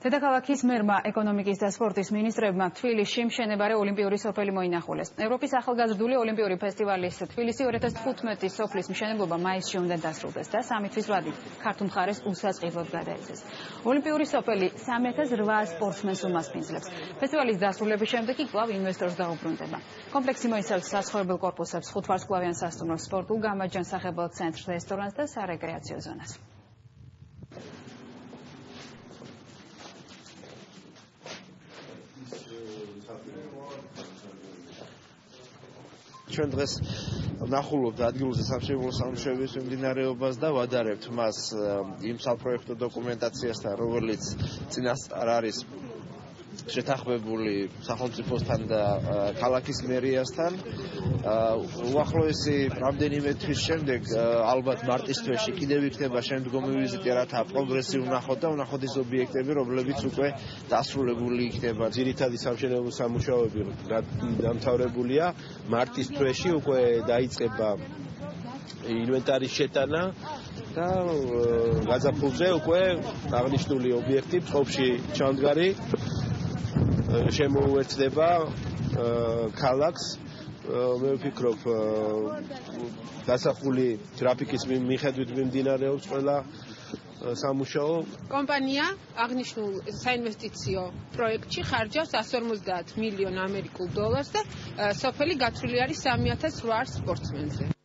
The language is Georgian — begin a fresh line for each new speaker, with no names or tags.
დედაქალაქის მერმა ეკონომიკის და სპორტის მინისტრებმა თბილისში მშენებარე ოლიმპიური სოფელი მოინახულეს. ევროპის ახალგაზრდული ოლიმპიური ფესტივალის თბილისი 2015 სოფლის მშენებლობა მაისში უნდა დასრულდეს და 3 თვის ვადით ქართულ მხარეს უსაწყისოდ გადაეცეს. ოლიმპიური სოფელი 3800 სპორტსმენს უმასპინძლებს. ფესტივალის დასრულების შემდეგ კი კვლავ ინვესტორს დაუბრუნდება. კომპლექსი მოიცავს საცხოვრებელ კორპუსებს, 5 ვარსკვლავიან სასტუმროს, სპორტულ გამაჯანსაღებელ ცენტრს, რესტორანს და სარეკრეაციო ზონას.
ჩვენ დღეს ვნახულობთ ადგილზე სამშენებლო სამუშაოების მიმდინარეობას და ვადარებთ მას იმ საპროექტო დოკუმენტაციასთან, რომელიც წინასწარ არის შეთანხმებული სახელმწიფოსთან და ქალაქის მერიასთან. უახლოესი რამდენიმე თვის შემდეგ, ალბათ მარტის თვეში კიდევ იქნება შემდგომი ვიზიტი, რათა პროგრესი ვნახოთ და ვნახოთ ის ობიექტები, რომლებიც უკვე დასრულებული იქნება.
ძირითადი სამშენებლო სამუშაოები დამთავრებულია. მარტის თვეში უკვე დაიწყება ინვენტარის შეტანა და გაზაფხულზე უკვე აღნიშნული ობიექტი წყობაში ჩამდგარი შემოუერთდება ქალაქს. მე ვფიქრობ, დასახული გრაფიკის მიხედვით მიმდინარეობს ყველა სამუშაო.
კომპანია აღნიშნულ საინვესტიციო პროექტში ხარჯავს 150 მილიონ ამერიკულ დოლარს და სოფელი გათვლილი არის 3800 სპორტსმენზე.